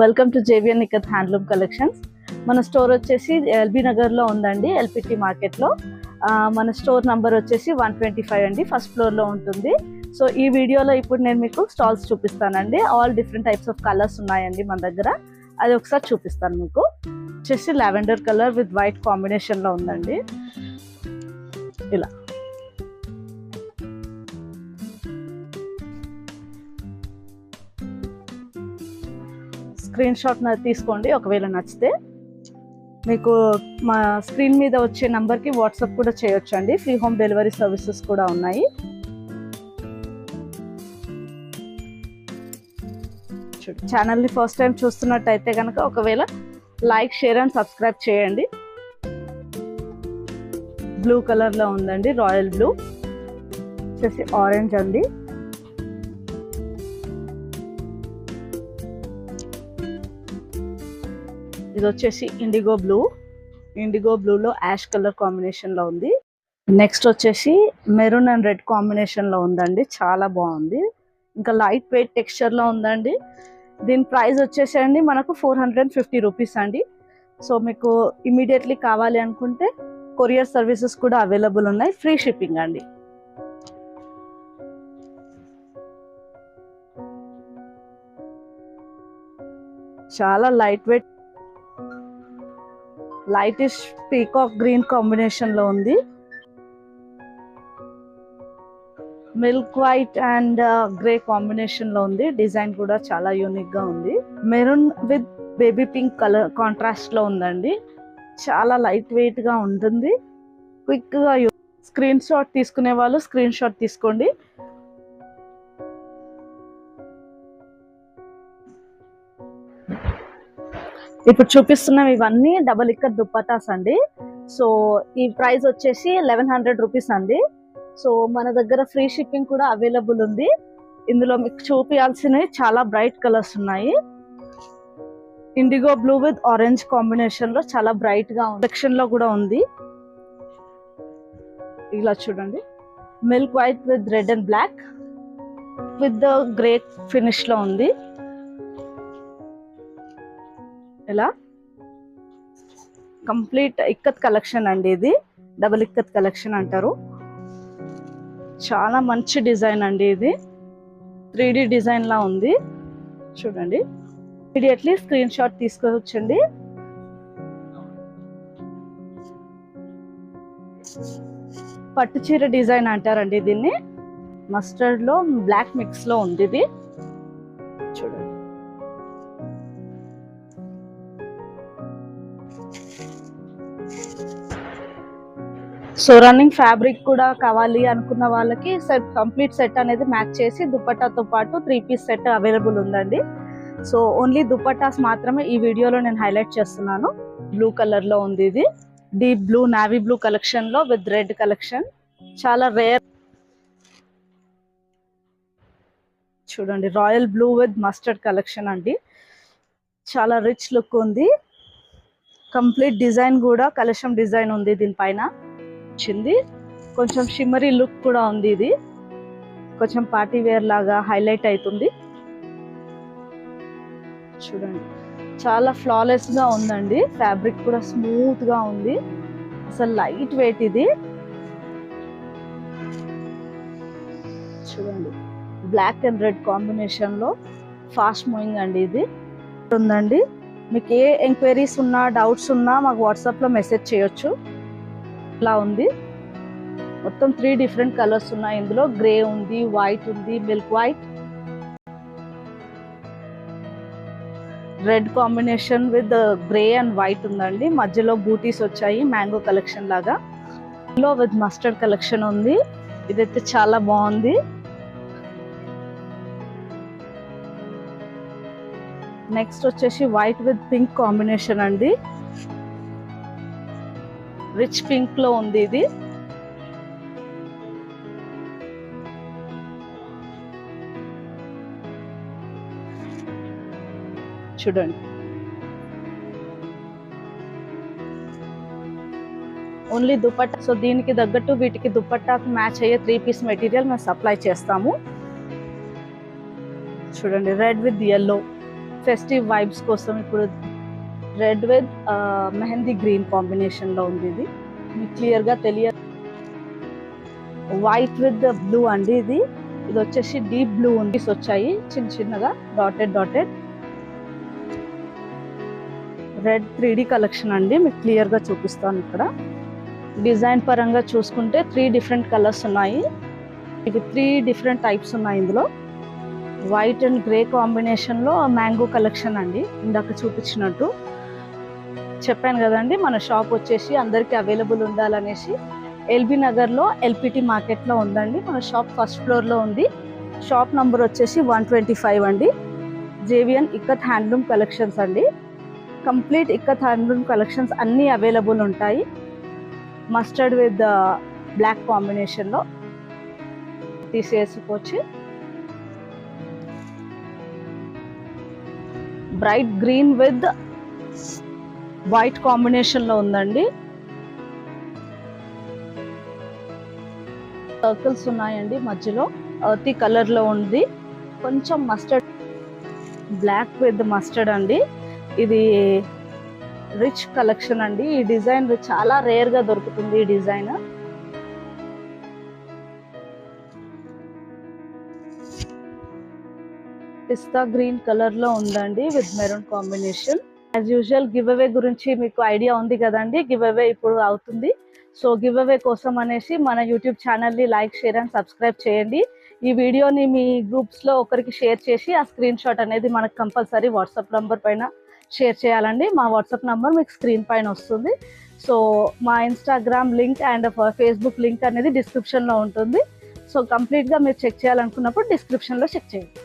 Welcome to JVN Nikhat handloom collections. మన store వచ్చేసి LB నగర్లో ఉందండి, ఎల్పిటి మార్కెట్లో. మన స్టోర్ నంబర్ వచ్చేసి 125 అండి, ఫస్ట్ ఫ్లోర్లో ఉంటుంది. సో ఈ వీడియోలో ఇప్పుడు నేను మీకు స్టాల్స్ చూపిస్తానండి. All different types of colours ఉన్నాయండి మన దగ్గర. అది ఒకసారి చూపిస్తాను మీకు. వచ్చేసి లావెండర్ కలర్ విత్ వైట్ కాంబినేషన్లో ఉందండి. ఇలా స్క్రీన్ షాట్ తీసుకోండి ఒకవేళ నచ్చితే. మీకు మా స్క్రీన్ మీద వచ్చే నంబర్కి వాట్సాప్ కూడా చేయొచ్చు అండి. ఫ్రీ హోమ్ డెలివరీ సర్వీసెస్ కూడా ఉన్నాయి. ఛానల్ని ఫస్ట్ టైం చూస్తున్నట్టయితే కనుక ఒకవేళ లైక్, షేర్ అండ్ సబ్స్క్రైబ్ చేయండి. బ్లూ కలర్లో ఉందండి, రాయల్ బ్లూ. వచ్చేసి ఆరెంజ్ అండి. ఇది వచ్చేసి ఇండిగో బ్లూ. ఇండిగో బ్లూలో యాష్ కలర్ కాంబినేషన్లో ఉంది. నెక్స్ట్ వచ్చేసి మెరూన్ అండ్ రెడ్ కాంబినేషన్లో ఉందండి, చాలా బాగుంది. ఇంకా లైట్ వెయిట్ టెక్స్చర్లో ఉందండి. దీని ప్రైస్ వచ్చేసండి మనకు 450 రూపీస్ అండి. సో మీకు ఇమీడియట్లీ కావాలి అనుకుంటే కొరియర్ సర్వీసెస్ కూడా అవైలబుల్ ఉన్నాయి, ఫ్రీ షిప్పింగ్ అండి. చాలా light weight lightish peacock green combination లో ఉంది. Milk white and grey combination లో ఉంది. డిజైన్ కూడా చాలా యూనిక్ గా ఉంది. Maroon with baby pink colour contrast లో ఉందండి. చాలా లైట్ వెయిట్ గా ఉంటుంది. క్విక్ గా స్క్రీన్ షాట్ తీసుకునే వాళ్ళు స్క్రీన్ షాట్ తీసుకోండి. ఇప్పుడు చూపిస్తున్నవి ఇవన్నీ డబల్ ఇక్కత్ దుప్పటాస్ అండి. సో ఈ ప్రైస్ వచ్చేసి 1100 రూపీస్ అండి. సో మన దగ్గర ఫ్రీ షిప్పింగ్ కూడా అవైలబుల్ ఉంది. ఇందులో మీకు చూపించాల్సినవి చాలా బ్రైట్ కలర్స్ ఉన్నాయి. IndiGo blue with orange combination లో చాలా బ్రైట్ గా సెక్షన్ లో కూడా ఉంది. ఇలా చూడండి, milk white with red and black with the grey finish లో ఉంది. ఇలా కంప్లీట్ ఇక్కత్ కలెక్షన్ అండి. ఇది డబుల్ ఇక్కత్ కలెక్షన్ అంటారు. చాలా మంచి డిజైన్ అండి. ఇది 3D డిజైన్ లా ఉంది. చూడండి, ఇమీడియట్లీ స్క్రీన్ షాట్ తీసుకోవచ్చండి. పట్టు చీర డిజైన్ అంటారండి దీన్ని. మస్టర్డ్ లో బ్లాక్ మిక్స్ లో ఉంది ఇది. చూడండి, సో రన్నింగ్ ఫ్యాబ్రిక్ కూడా కావాలి అనుకున్న వాళ్ళకి కంప్లీట్ సెట్ అనేది మ్యాచ్ చేసి దుపట్టాతో పాటు 3 పీస్ సెట్ అవైలబుల్ ఉందండి. సో ఓన్లీ దుపట్టాస్ మాత్రమే ఈ వీడియోలో నేను హైలైట్ చేస్తున్నాను. బ్లూ కలర్ లో ఉంది ఇది. Deep blue, navy blue collection లో విత్ రెడ్ కలెక్షన్. చాలా రేర్. చూడండి, royal blue with mustard collection అండి. చాలా రిచ్ లుక్ ఉంది. కంప్లీట్ డిజైన్ కూడా కలెక్షన్ డిజైన్ ఉంది దీనిపైన. కొంచెం షిమ్మరీ లుక్ కూడా ఉంది. ఇది కొంచెం పార్టీ వేర్ లాగా హైలైట్ అవుతుంది. చూడండి, చాలా ఫ్లాలెస్ గా ఉందండి. ఫ్యాబ్రిక్ కూడా స్మూత్ గా ఉంది. అసలు లైట్ వెయిట్ ఇది. చూడండి, బ్లాక్ అండ్ రెడ్ కాంబినేషన్ లో ఫాస్ట్ మూవింగ్ అండి ఇది ఉందండి. మీకు ఏ ఎంక్వైరీస్ ఉన్నా, డౌట్స్ ఉన్నా మాకు వాట్సాప్ లో మెసేజ్ చేయొచ్చు. ఇలా ఉంది. మొత్తం 3 డిఫరెంట్ కలర్స్ ఉన్నాయి ఇందులో. గ్రే ఉంది, వైట్ ఉంది, milk white, red combination with grey and white ఉందండి. మధ్యలో బూటీస్ వచ్చాయి, మ్యాంగో కలెక్షన్ లాగా. లో విత్ మస్టర్డ్ కలెక్షన్ ఉంది. ఇదైతే చాలా బాగుంది. నెక్స్ట్ వచ్చేసి వైట్ విత్ పింక్ కాంబినేషన్ అండి. రిచ్ పింక్ లో ఉంది ఇది. చూడండి, ఓన్లీ దుపట్టా. సో దీనికి తగ్గట్టు వీటికి దుపట్టాకు మ్యాచ్ అయ్యే 3 పీస్ మెటీరియల్ మేము సప్లై చేస్తాము. చూడండి, red with yellow festive vibes కోసం ఇప్పుడు రెడ్ విత్ మెహందీ గ్రీన్ కాంబినేషన్లో ఉంది. ఇది మీకు క్లియర్గా తెలియదు. వైట్ విత్ బ్లూ అండి. ఇది వచ్చేసి డీప్ బ్లూ ఉంది. వచ్చాయి చిన్న చిన్నగా డాటెడ్ రెడ్ 3D కలెక్షన్ అండి. మీకు క్లియర్గా చూపిస్తాను. ఇక్కడ డిజైన్ పరంగా చూసుకుంటే 3 డిఫరెంట్ కలర్స్ ఉన్నాయి. ఇవి 3 డిఫరెంట్ టైప్స్ ఉన్నాయి. ఇందులో వైట్ అండ్ గ్రే కాంబినేషన్లో మ్యాంగో కలెక్షన్ అండి. ఇందాక చూపించినట్టు చెప్పాను కదండి, మన షాప్ వచ్చేసి అందరికీ అవైలబుల్ ఉండాలనేసి ఎల్బీ నగర్లో ఎల్పిటి మార్కెట్లో ఉందండి. మన షాప్ ఫస్ట్ ఫ్లోర్లో ఉంది. షాప్ నంబర్ వచ్చేసి 125 అండి. జేవియన్ ఇక్కత్ హ్యాండ్లూమ్ కలెక్షన్స్ అండి. కంప్లీట్ ఇక్కత్ హ్యాండ్లూమ్ కలెక్షన్స్ అన్నీ అవైలబుల్ ఉంటాయి. మస్టర్డ్ విత్ బ్లాక్ కాంబినేషన్లో తీసేసుకోవచ్చు. బ్రైట్ గ్రీన్ విత్ వైట్ కాంబినేషన్లో ఉందండి. సర్కిల్స్ ఉన్నాయండి మధ్యలో. అర్తీ కలర్లో ఉంది. కొంచెం మస్టర్డ్ బ్లాక్ విత్ మస్టర్డ్ అండి. ఇది రిచ్ కలెక్షన్ అండి. ఈ డిజైన్ చాలా రేర్గా దొరుకుతుంది. ఈ డిజైన్ పిస్తా గ్రీన్ కలర్లో ఉందండి with maroon combination. As usual give away గురించి మీకు ఐడియా ఉంది కదండి. గివ్ అవే ఇప్పుడు అవుతుంది. సో గివ్ అవే కోసం అనేసి మన యూట్యూబ్ ఛానల్ని లైక్, షేర్ అండ్ సబ్స్క్రైబ్ చేయండి. ఈ వీడియోని మీ గ్రూప్స్లో ఒకరికి షేర్ చేసి ఆ స్క్రీన్ షాట్ అనేది మనకు కంపల్సరీ వాట్సాప్ నంబర్ పైన షేర్ చేయాలండి. మా వాట్సాప్ నంబర్ మీకు స్క్రీన్ పైన వస్తుంది. సో మా Instagram link and Facebook link అనేది డిస్క్రిప్షన్లో ఉంటుంది. సో కంప్లీట్గా మీరు చెక్ చేయాలనుకున్నప్పుడు డిస్క్రిప్షన్లో చెక్ చేయండి.